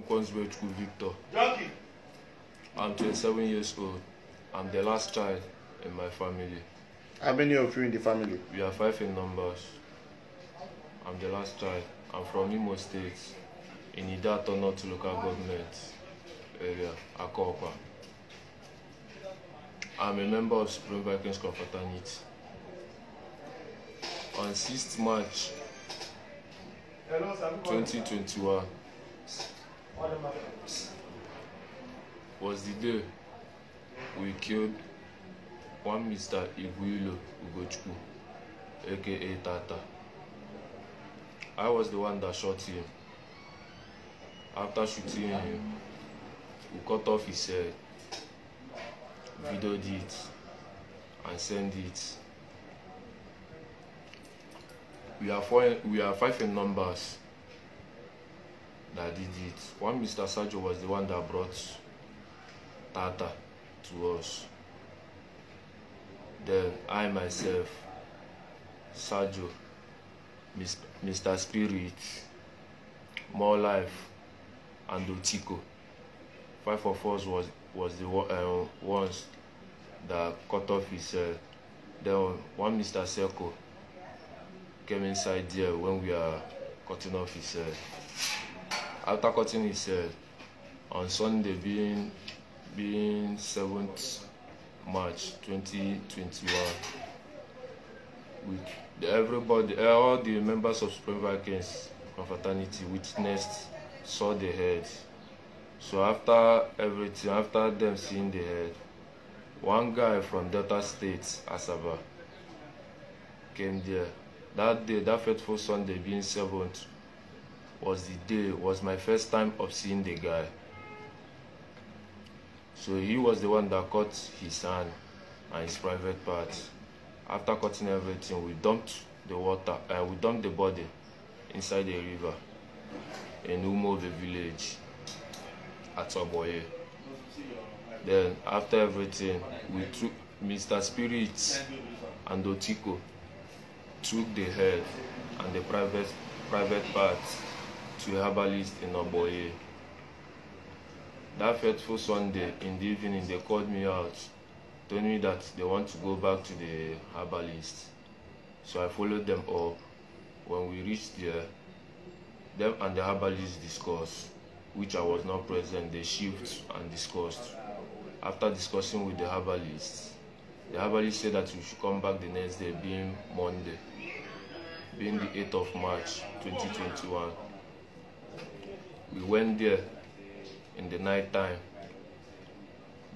Victor. I'm 27 years old. I'm the last child in my family. How many of you in the family? We are 5 in numbers. I'm the last child. I'm from Imo State, in Idato North local government area, Akopa. I'm a member of Supreme Vikings Confraternity. On 6th March 2021 was the day we killed one Mr. Iguilo Ugochukwu, aka Tata. I was the one that shot him. After shooting him, we cut off his head, videoed it, and sent it. We are 5 in numbers that did it. One Mr. Sajo was the one that brought Tata to us. Then I myself, Sajo, Mr. Spirit, More Life, and Otiko. 5 of us was the ones that cut off his head. Then one Mr. Seko came inside there when we are cutting off his head. After cutting his head, on Sunday being 7th March 2021, all the members of Supreme Vikings Confraternity witnessed, saw the head. So after everything, after them seeing the head, one guy from Delta State, Asaba, came there. That day, that fateful Sunday being 7th, was my first time of seeing the guy. So he was the one that cut his hand and his private parts. After cutting everything, we dumped the body inside the river in Umove village at Oboye. Then after everything, we took Mr. Spirit and Otiko took the head and the private parts to a herbalist in Oboye. That fateful Sunday in the evening, they called me out, told me that they want to go back to the herbalist. So I followed them up. When we reached there, them and the herbalist discussed, which I was not present. They shift and discussed. After discussing with the herbalist said that we should come back the next day, being Monday, being the 8th of March 2021. We went there in the night time,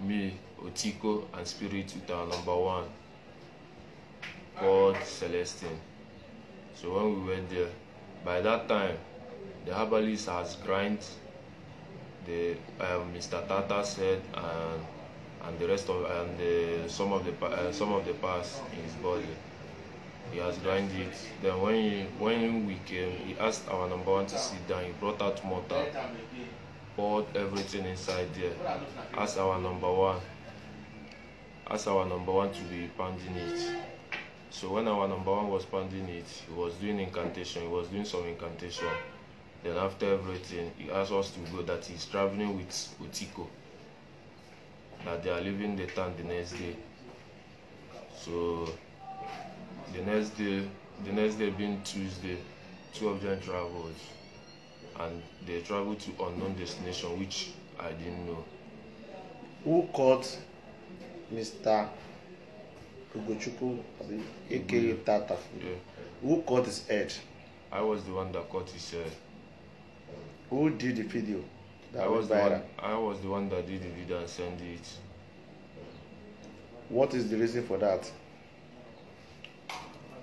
me, Otiko, and Spirit with our number 1 called Celestine. So when we went there, by that time, the herbalist has grind the Mr. Tata's head and the rest of some of the parts in his body. He has grind it. Then when we came, he asked our number 1 to sit down. He brought out mortar, poured everything inside there. Asked our number one to be pounding it. So when our number 1 was pounding it, he was doing incantation. He was doing some incantation. Then after everything, he asked us to go, that he's traveling with Otiko, that they are leaving the town the next day. So the next day being Tuesday, 2 of them traveled, and they traveled to unknown destination, which I didn't know. Who caught Mr. Ugochukwu, aka Tata? Yeah. Who caught his head? I was the one that caught his head. Who did the video? I was the one that did the video and sent it. What is the reason for that?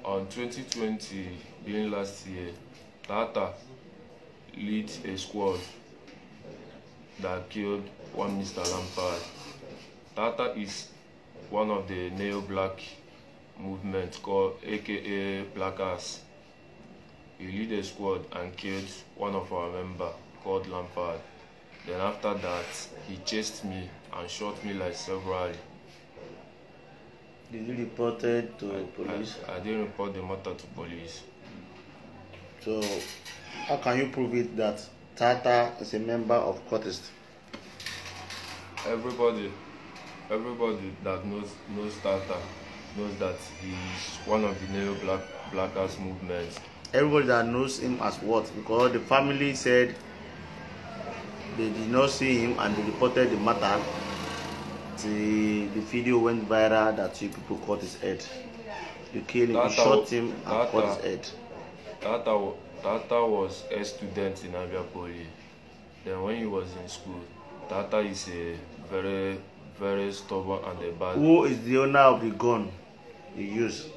On 2020, being last year, Tata led a squad that killed one Mr. Lampard. Tata is one of the neo-black movement called aka Blackers. He led a squad and killed one of our members called Lampard. Then after that, he chased me and shot me like severally. Did you report it to police? I didn't report the matter to police. So, how can you prove it that Tata is a member of cultist. Everybody that knows Tata knows that he's one of the neo-blackers movements. Everybody that knows him as what? Because the family said they did not see him and they reported the matter. The video went viral that you people cut his head. You killed him, you shot him and cut his head. Tata was a student in Abia Poly. Then when he was in school, Tata is a very, very stubborn and a bad. Who is the owner of the gun he used?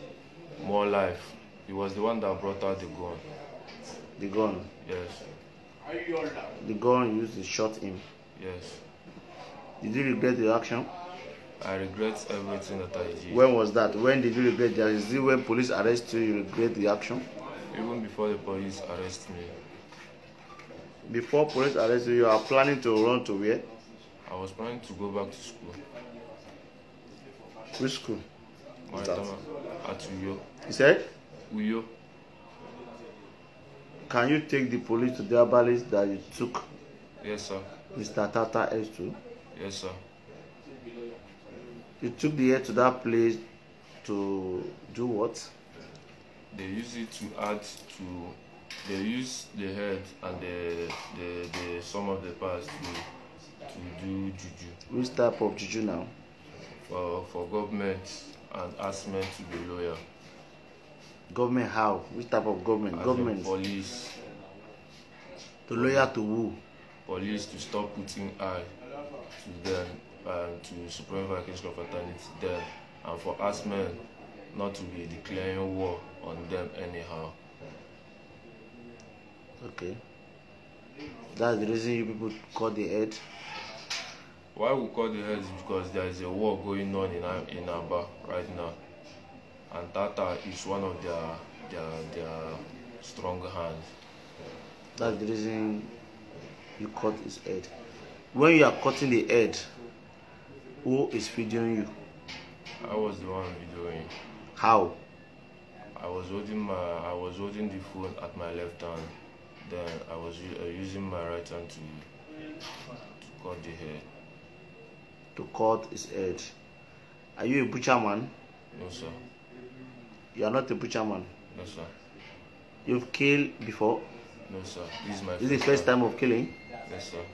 More Life. He was the one that brought out the gun. The gun? Yes. The gun used to shot him? Yes. Did you regret the action? I regret everything that I did. When was that? When did you regret that? Is it when police arrest you, you regret the action? Even before the police arrest me. Before police arrest you, you are planning to run to where? I was planning to go back to school. Which school? At Uyo. You said? Uyo. Can you take the police to the herbalist that you took? Yes, sir. Mr. Tata S2? Yes, sir. You took the head to that place to do what? They use it to add to. They use the head and the some of the parts to do juju. Which type of juju now? For government and ask men to be loyal. Government how? Which type of government? As government. Police. To loyal to who? Police to stop putting eye to them and to Supreme Vacation Fraternity them, and for us men not to be declaring war on them anyhow. Okay. That's the reason you people cut the head. Why we cut the head is because there is a war going on in Aba right now, and Tata is one of their strong hands. That's the reason you cut his head. When you are cutting the head, who is feeding you? I was the one videoing. How? I was holding the phone at my left hand. Then I was using my right hand to cut the head. To cut his head. Are you a butcher man? No, sir. You are not a butcher man? No, sir. You've killed before? No, sir. This is my This is the first time of killing? Yes, sir.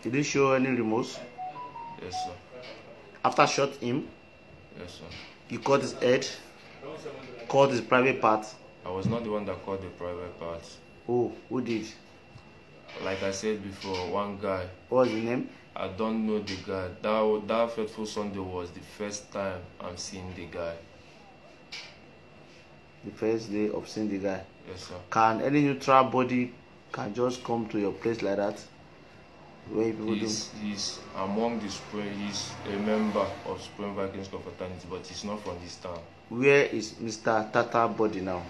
Did you show any remorse? Yes, sir. After shot him, Yes, sir. you cut his head, cut his private part. I was not the one that cut the private part. Oh, who did? Like I said before, one guy. What was the name? I don't know the guy. That fateful Sunday was the first time I'm seeing the guy. The first day of seeing the guy. Yes, sir. Can any neutral body can just come to your place like that? Where people He's among the Supreme. He's a member of Supreme Vikings Fraternity, but he's not from this town. Where is Mr. Tata body now?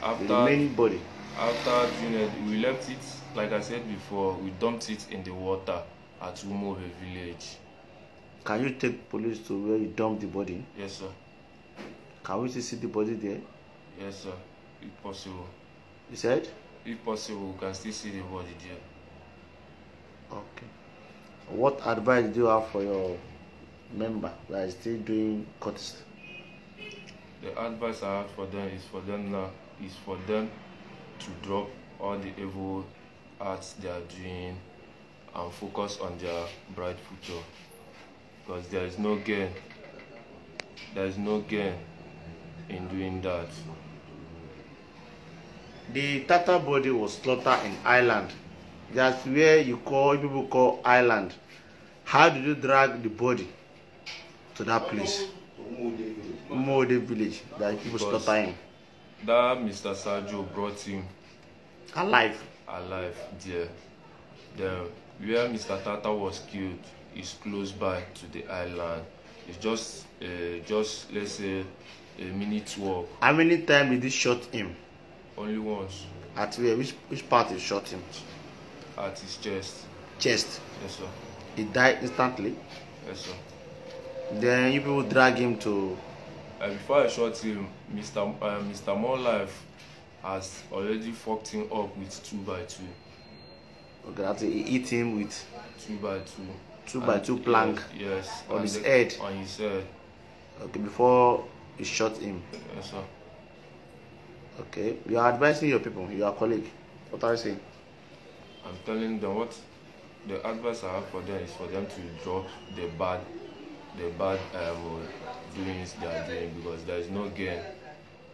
After The remaining body. After June, we left it. Like I said before, we dumped it in the water at Umove village. Can you take police to where you dump the body? Yes, sir. Can we still see the body there? Yes, sir. If possible. You said? If possible, we can still see the body there. Okay. What advice do you have for your member that is still doing cultist? The advice I have for them is for them to drop all the evil acts they are doing and focus on their bright future. Because there is no gain. There is no gain in doing that. The Tata body was slaughtered in Ireland. That's where people call Ireland. How did you drag the body to that place? Umode village that people slaughter him. That Mr. Sergio brought him Alive there. Then where Mr. Tata was killed is close by to the island. It's just let's say a minute walk. How many times did he shot him? Only once. At where? Which part he shot him? At his chest. Chest. Yes, sir. He died instantly. Yes, sir. Then you people drag him to. Before I shot him, Mr. More Life has already fucked him up with 2x2. Okay, that's it. He hit him with 2x2. 2x2 plank. Yes. On his head. On his head. Okay, before he shot him. Yes, sir. Okay, you are advising your people, your colleague. What are you saying? I'm telling them what the advice I have for them is for them to drop the bad doings they are doing, because there is no gain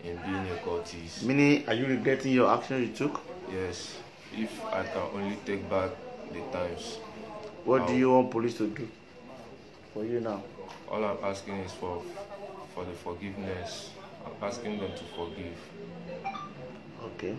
in being a cultist. Meaning, are you regretting your action you took? Yes. If I can only take back the times. What do you want police to do for you now? All I'm asking is for the forgiveness. I'm asking them to forgive. Okay.